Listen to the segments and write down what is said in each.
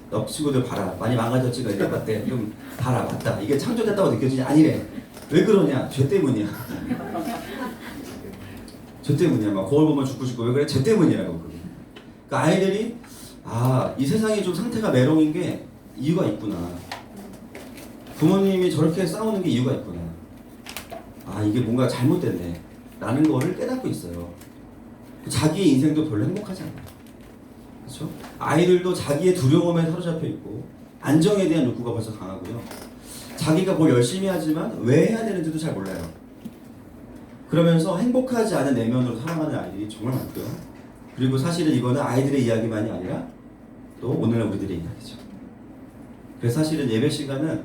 너 친구들 봐라. 많이 망가졌지가 이래 봤대. 좀 봐라. 맞다. 이게 창조됐다고 느껴지지? 아니래. 왜 그러냐? 죄 때문이야. 죄 때문이야. 막 거울 보면 죽고 왜 그래? 죄 때문이라고. 그러니까 아이들이 이 세상이 좀 상태가 메롱인 게 이유가 있구나. 부모님이 저렇게 싸우는 게 이유가 있구나. 이게 뭔가 잘못됐네. 라는 거를 깨닫고 있어요. 자기의 인생도 별로 행복하지 않아요. 그렇죠? 아이들도 자기의 두려움에 사로잡혀 있고 안정에 대한 욕구가 벌써 강하고요. 자기가 뭘 열심히 하지만 왜 해야 되는지도 잘 몰라요. 그러면서 행복하지 않은 내면으로 살아가는 아이들이 정말 많고요. 그리고 사실은 이거는 아이들의 이야기만이 아니라 또 오늘날 우리들의 이야기죠. 그래서 사실은 예배 시간은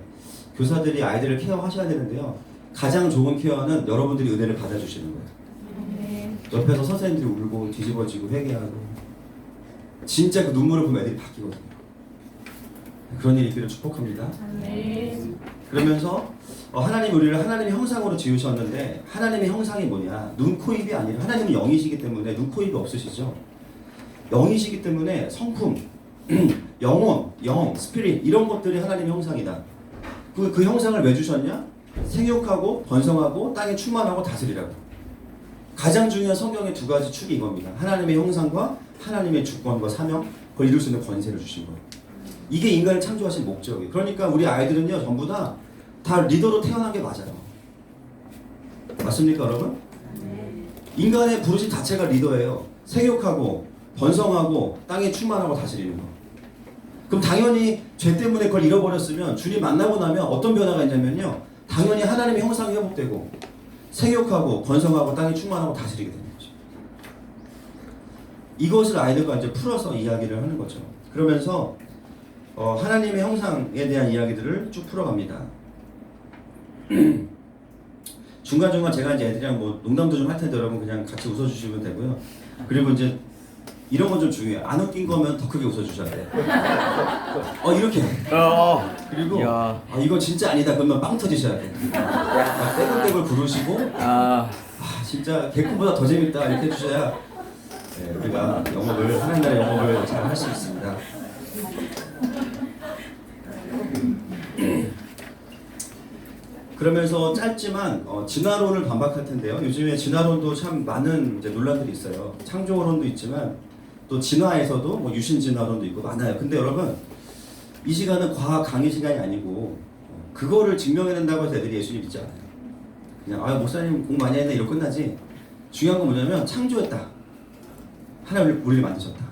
교사들이 아이들을 케어하셔야 되는데요. 가장 좋은 케어는 여러분들이 은혜를 받아주시는 거예요. 옆에서 선생님들이 울고 뒤집어지고 회개하고 진짜 그 눈물을 보면 애들이 바뀌거든요. 그런 일이 있기를 축복합니다. 그러면서 하나님 우리를 하나님의 형상으로 지으셨는데 하나님의 형상이 뭐냐? 눈, 코, 입이 아니라 하나님은 영이시기 때문에 눈, 코, 입이 없으시죠. 영이시기 때문에 성품, 영혼, 영, 스피릿 이런 것들이 하나님의 형상이다. 그 형상을 왜 주셨냐? 생육하고 번성하고 땅에 충만하고 다스리라고. 가장 중요한 성경의 두 가지 축이 이겁니다. 하나님의 형상과 하나님의 주권과 사명, 그걸 이룰 수 있는 권세를 주신 거예요. 이게 인간을 창조하신 목적이에요. 그러니까 우리 아이들은요 전부 다 리더로 태어난 게 맞아요. 맞습니까 여러분? 인간의 부르심 자체가 리더예요. 생육하고 번성하고 땅에 충만하고 다스리는 거. 그럼 당연히 죄 때문에 그걸 잃어버렸으면 주님 만나고 나면 어떤 변화가 있냐면요. 당연히 하나님의 형상이 회복되고 생육하고 번성하고 땅에 충만하고 다스리게 되는 거죠. 이것을 아이들과 이제 풀어서 이야기를 하는 거죠. 그러면서 하나님의 형상에 대한 이야기들을 쭉 풀어갑니다. 중간중간 제가 이제 애들이랑 뭐 농담도 좀 할 텐데 여러분 그냥 같이 웃어주시면 되고요. 그리고 이제 이런 건 좀 중요해요. 안 웃긴 거면 더 크게 웃어주셔야 돼요. 이렇게. 그리고 이거 진짜 아니다 그러면 빵 터지셔야 돼요. 떼굴떼굴 부르시고 진짜 개콘보다 더 재밌다 이렇게 해주셔야 우리가 하나님 나라의 영업을 잘 할 수 있습니다. 그러면서 짧지만 진화론을 반박할 텐데요. 요즘에 진화론도 참 많은 이제 논란들이 있어요. 창조론도 있지만 또 진화에서도 뭐 유신 진화론도 있고 많아요. 근데 여러분 이 시간은 과학 강의 시간이 아니고 그거를 증명해낸다고 해서 애들이 예수님 믿지 않아요. 그냥 목사님 공부 많이 했네 이러고 끝나지. 중요한 건 뭐냐면 창조했다. 하나님 우리를 만드셨다.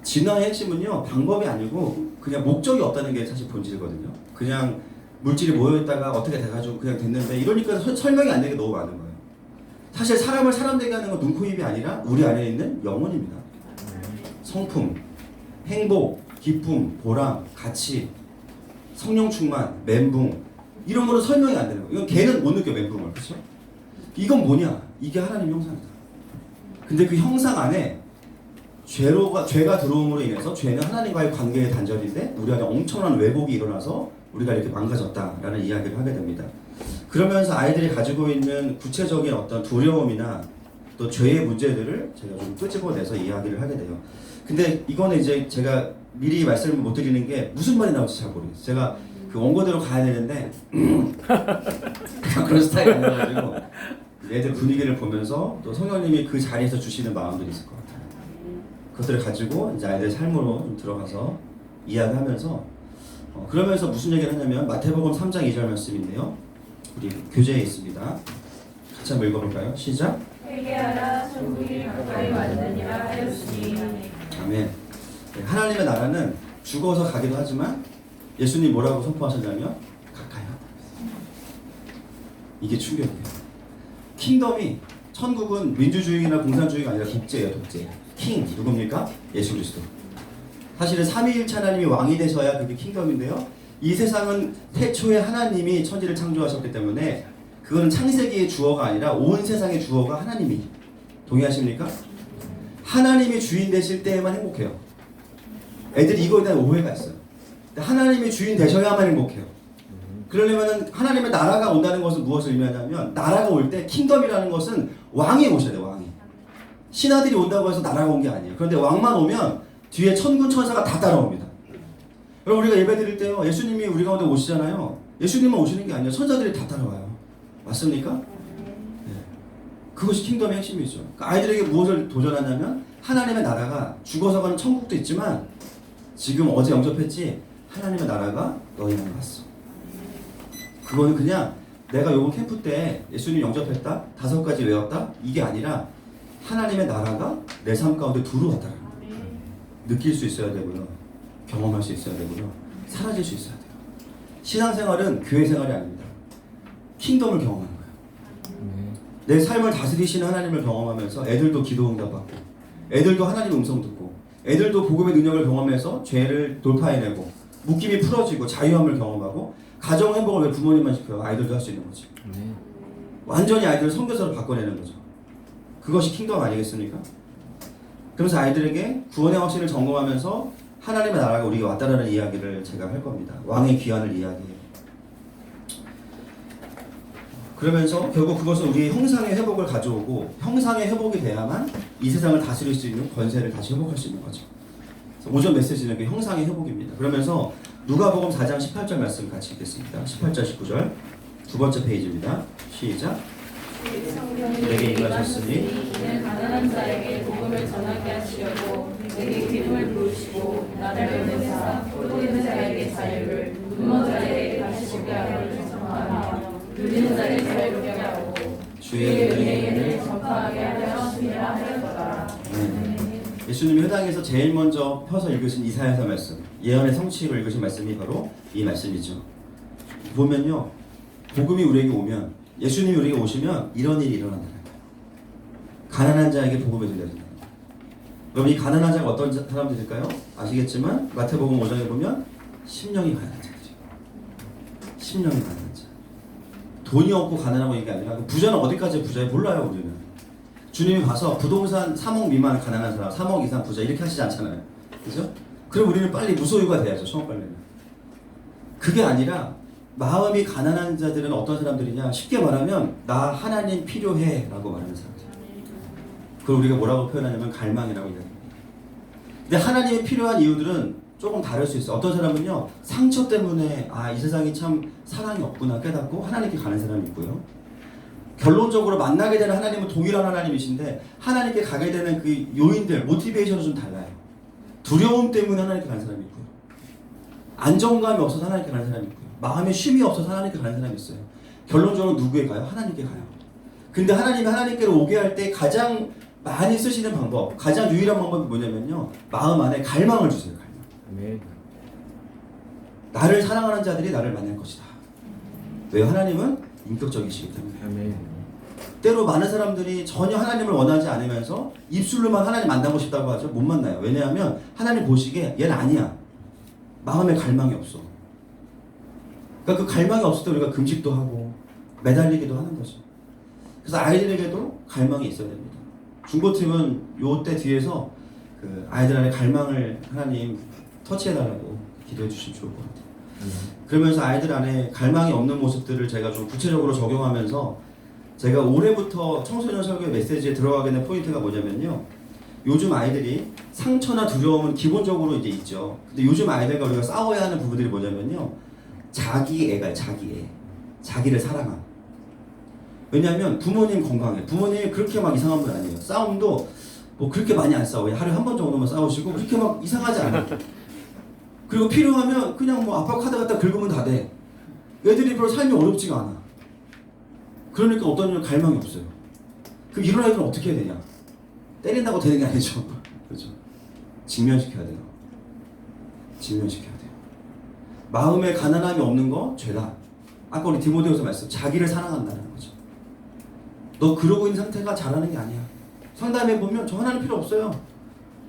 진화의 핵심은요 방법이 아니고 그냥 목적이 없다는 게 사실 본질이거든요. 그냥 물질이 모여있다가 어떻게 돼가지고 그냥 됐는데 이러니까 설명이 안 되는 게 너무 많은 거예요. 사실 사람을 사람 되게 하는 건 눈, 코, 입이 아니라 우리 안에 있는 영혼입니다. 성품, 행복, 기쁨, 보람, 가치, 성령 충만, 멘붕 이런 거는 설명이 안 되는 거예요. 이건 걔는 못 느껴 멘붕을. 그렇죠? 이건 뭐냐? 이게 하나님 형상이다. 근데 그 형상 안에 죄가 들어옴으로 인해서 죄는 하나님과의 관계의 단절인데 우리 안에 엄청난 왜곡이 일어나서 우리가 이렇게 망가졌다라는 이야기를 하게 됩니다. 그러면서 아이들이 가지고 있는 구체적인 어떤 두려움이나 또 죄의 문제들을 제가 좀 끄집어내서 이야기를 하게 돼요. 근데 이거는 이제 제가 미리 말씀을 못 드리는 게 무슨 말이 나올지 잘 모르겠어요. 제가 그 원고대로 가야 되는데 그런 스타일이 아니라가지고 애들 분위기를 보면서 또 성령님이 그 자리에서 주시는 마음들이 있을 것 같아요. 그것들을 가지고 이제 아이들 삶으로 좀 들어가서 이야기하면서 그러면서 무슨 얘기를 하냐면 마태복음 3장 2절 말씀인데요. 우리 교재에 있습니다. 같이 한번 읽어볼까요? 시작. 회개하라 천국이 가까이 왔느니라 하였으니. 아멘. 하나님의 나라는 죽어서 가기도 하지만 예수님 뭐라고 선포하셨냐면 가까이 왔다. 이게 충격이에요. 킹덤이 천국은 민주주의나 공산주의가 아니라 독재예요. 독재. 킹 누굽니까? 예수 그리스도. 사실은 삼위일체 하나님이 왕이 되셔야 그게 킹덤인데요. 이 세상은 태초에 하나님이 천지를 창조하셨기 때문에 그거는 창세기의 주어가 아니라 온 세상의 주어가 하나님이. 동의하십니까? 하나님이 주인 되실 때에만 행복해요. 애들이 이거에 대한 오해가 있어요. 하나님이 주인 되셔야만 행복해요. 그러려면 하나님의 나라가 온다는 것은 무엇을 의미하냐면 나라가 올 때 킹덤이라는 것은 왕이 오셔야 돼요. 왕이. 신하들이 온다고 해서 나라가 온 게 아니에요. 그런데 왕만 오면 뒤에 천군 천사가 다 따라옵니다. 여러분 우리가 예배 드릴 때요 예수님이 우리 가운데 오시잖아요. 예수님만 오시는 게 아니라 천사들이 다 따라와요. 맞습니까? 네. 그것이 킹덤의 핵심이죠. 그러니까 아이들에게 무엇을 도전하냐면 하나님의 나라가 죽어서 가는 천국도 있지만 지금 어제 영접했지 하나님의 나라가 너희만 왔어. 그거는 그냥 내가 요번 캠프 때 예수님 영접했다 5가지 외웠다 이게 아니라 하나님의 나라가 내 삶 가운데 들어왔다는 거 느낄 수 있어야 되고요. 경험할 수 있어야 되고요. 사라질 수 있어야 돼요. 신앙생활은 교회 생활이 아닙니다. 킹덤을 경험하는 거예요. 내 삶을 다스리시는 하나님을 경험하면서 애들도 기도 응답 받고 애들도 하나님의 음성 듣고 애들도 복음의 능력을 경험해서 죄를 돌파해내고 묶임이 풀어지고 자유함을 경험하고 가정 행복을 왜 부모님만 시켜요? 아이들도 할 수 있는 거지. 완전히 아이들을 선교사로 바꿔내는 거죠. 그것이 킹덤 아니겠습니까? 그래서 아이들에게 구원의 확신을 점검하면서 하나님의 나라가 우리가 왔다라는 이야기를 제가 할 겁니다. 왕의 귀환을 이야기해요. 그러면서 결국 그것은 우리의 형상의 회복을 가져오고 형상의 회복이 돼야만 이 세상을 다스릴 수 있는 권세를 다시 회복할 수 있는 거죠. 그래서 오전 메시지는 그 형상의 회복입니다. 그러면서 누가복음 4장 18절 말씀 같이 읽겠습니다. 18절 19절 두 번째 페이지입니다. 시작. 내게 임하셨으니 이는 가난한 자에게 복음을 전하게 하시려고 내게 기름을 부으시고 나를 보내사 홀로 있는 자에게 자유를 눈먼 자에게 다시 보게 하기를 전파하며 누리는 자를 자유롭게 하고 주의 은혜를 전파하게 하려 하심이라 하였더라. 예수님이 회당에서 제일 먼저 펴서 읽으신 이사야서 말씀, 예언의 성취로 읽으신 말씀이 바로 이 말씀이죠. 보면요, 복음이 우리에게 오면, 예수님이 우리에게 오시면 이런 일이 일어난다는 거예요. 가난한 자에게 복음을 들려야 된다. 여러분, 이 가난한 자가 어떤 사람들일까요? 아시겠지만 마태복음 5장에 보면 심령이 가난한 자죠. 심령이 가난한 자. 돈이 없고 가난하고 이게 아니라 부자는 어디까지 부자에 몰라요. 우리는 주님이 가서 부동산 3억 미만 가난한 사람 3억 이상 부자 이렇게 하시지 않잖아요. 그죠? 그럼 우리는 빨리 무소유가 돼야죠. 청업관리는. 그게 아니라 마음이 가난한 자들은 어떤 사람들이냐, 쉽게 말하면 나 하나님 필요해 라고 말하는 사람들. 그걸 우리가 뭐라고 표현하냐면 갈망이라고 이야기합니다. 근데 하나님이 필요한 이유들은 조금 다를 수 있어요. 어떤 사람은요, 상처 때문에 이 세상이 참 사랑이 없구나 깨닫고 하나님께 가는 사람이 있고요. 결론적으로 만나게 되는 하나님은 동일한 하나님이신데 하나님께 가게 되는 그 요인들, 모티베이션은 좀 달라요. 두려움 때문에 하나님께 가는 사람이 있고요. 안정감이 없어서 하나님께 가는 사람이 있고요. 마음에 쉼이 없어서 하나님께 가는 사람이 있어요. 결론적으로 누구에 가요? 하나님께 가요. 근데 하나님이 하나님께로 오게 할 때 가장 많이 쓰시는 방법, 가장 유일한 방법이 뭐냐면요, 마음 안에 갈망을 주세요. 갈망. 나를 사랑하는 자들이 나를 만날 것이다. 왜요? 하나님은 인격적이시기 때문에. 때로 많은 사람들이 전혀 하나님을 원하지 않으면서 입술로만 하나님 만나고 싶다고 하죠. 못 만나요. 왜냐하면 하나님 보시기에 얘는 아니야. 마음에 갈망이 없어. 그러니까 그 갈망이 없을 때 우리가 금식도 하고 매달리기도 하는 거죠. 그래서 아이들에게도 갈망이 있어야 됩니다. 중고팀은 요때 뒤에서 그 아이들 안에 갈망을 하나님 터치해달라고 기도해 주시면 좋을 것 같아요. 그러면서 아이들 안에 갈망이 없는 모습들을 제가 좀 구체적으로 적용하면서 제가 올해부터 청소년 설교 메시지에 들어가게 된 포인트가 뭐냐면요, 요즘 아이들이 상처나 두려움은 기본적으로 이제 있죠. 근데 요즘 아이들과 우리가 싸워야 하는 부분들이 뭐냐면요, 자기애가 자기를 사랑함. 왜냐하면 부모님 건강해. 부모님이 그렇게 막 이상한 분 아니에요. 싸움도 뭐 그렇게 많이 안 싸워요. 하루에 한 번 정도만 싸우시고 그렇게 막 이상하지 않아요. 그리고 필요하면 그냥 뭐 아빠 카드 갖다 긁으면 다 돼. 애들이 별로 삶이 어렵지가 않아. 그러니까 어떤 일 갈망이 없어요. 그럼 이런 아이들은 어떻게 해야 되냐? 때린다고 되는 게 아니죠. 그렇죠? 직면시켜야 돼요. 직면시켜야 돼요. 마음에 가난함이 없는 거 죄다. 아까 우리 디모데후서 말씀, 자기를 사랑한다는 거죠. 너 그러고 있는 상태가 잘하는 게 아니야. 상담해 보면 저 하나님 필요 없어요.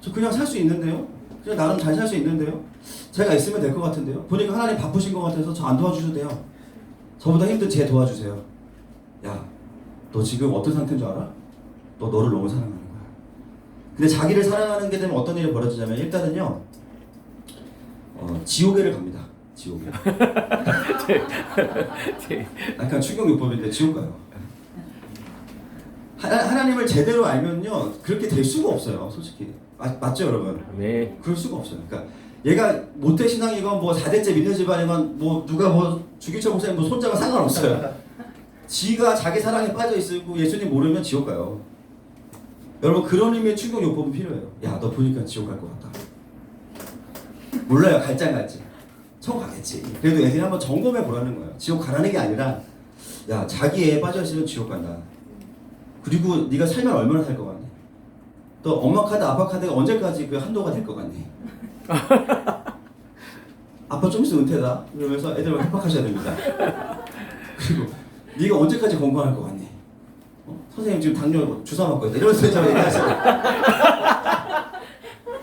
저 그냥 살 수 있는데요. 그냥 나름 잘 살 수 있는데요. 제가 있으면 될 것 같은데요. 보니까 하나님 바쁘신 것 같아서 저 안 도와주셔도 돼요. 저보다 힘든 제 도와주세요. 야, 너 지금 어떤 상태인 줄 알아? 너 너를 너무 사랑하는 거야. 근데 자기를 사랑하는 게 되면 어떤 일이 벌어지냐면 일단은요, 지옥에를 갑니다. 지옥에. 약간 충격요법인데 지옥 가요. 하나님을 제대로 알면요, 그렇게 될 수가 없어요. 솔직히. 맞죠, 여러분? 네. 그럴 수가 없어요. 그러니까 얘가 모태 신앙이건 뭐 4대째 믿는 집안이건 뭐 누가 뭐 주기철 목사님 뭐 손자가 상관없어요. 지가 자기 사랑에 빠져 있고 예수님 모르면 지옥 가요. 여러분 그런 의미의 충격 요법은 필요해요. 야 너 보니까 지옥 갈 것 같다. 몰라요 갈지 안 갈지. 천국 가겠지. 그래도 애들이 한번 점검해 보라는 거예요. 지옥 가라는 게 아니라 야 자기 애에 빠져 있으면 지옥 간다. 그리고 네가 살면 얼마나 살 것 같니? 또 엄마 카드 아빠 카드가 언제까지 그 한도가 될 것 같니? 아빠 좀 있으면 은퇴다. 그러면서 애들을 협박하셔야 됩니다. 그리고 네가 언제까지 건강할 것 같니? 선생님 지금 당뇨 주사 맞고 있다. 이러면서 저 얘기하시고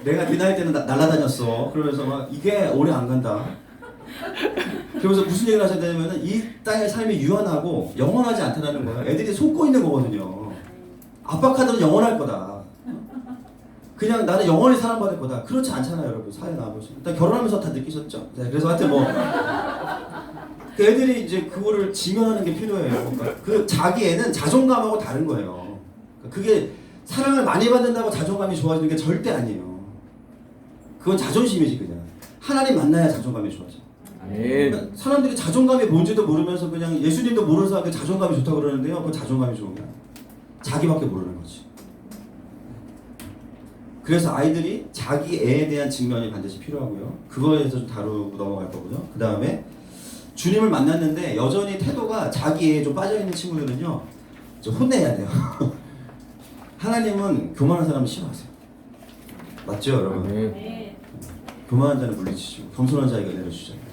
내가 네 나이 때는 날라다녔어. 그러면서 막 이게 오래 안 간다. 그러면서 무슨 얘기를 하셔야 되냐면은 이 땅의 삶이 유한하고 영원하지 않다는 거예요. 애들이 속고 있는 거거든요. 아빠 카드는 영원할 거다. 그냥 나는 영원히 사랑받을 거다. 그렇지 않잖아요, 여러분. 사회 나와보시면. 일단 결혼하면서 다 느끼셨죠? 네, 그래서 하여튼 뭐 그 애들이 이제 그거를 직면하는 게 필요해요. 그러니까 그 자기 애는 자존감하고 다른 거예요. 그게 사랑을 많이 받는다고 자존감이 좋아지는 게 절대 아니에요. 그건 자존심이지 그냥. 하나님 만나야 자존감이 좋아져. 그러니까 사람들이 자존감이 뭔지도 모르면서 그냥 예수님도 모르는 사람들 자존감이 좋다고 그러는데요. 그건 자존감이 좋은 게 아니에요. 자기밖에 모르는 거지. 그래서 아이들이 자기 애에 대한 직면이 반드시 필요하고요. 그거에 대해서 좀 다루고 넘어갈 거고요. 그 다음에 주님을 만났는데 여전히 태도가 자기 애에 좀 빠져있는 친구들은요. 좀 혼내야 돼요. 하나님은 교만한 사람을 싫어하세요. 맞죠 여러분? 네. 교만한 자는 물리치시고 겸손한 자에게 내려주잖아요.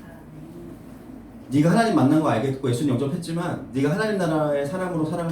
네가 하나님 만난 거 알겠고 예수님 영접했지만 네가 하나님 나라의 사람으로 살아갈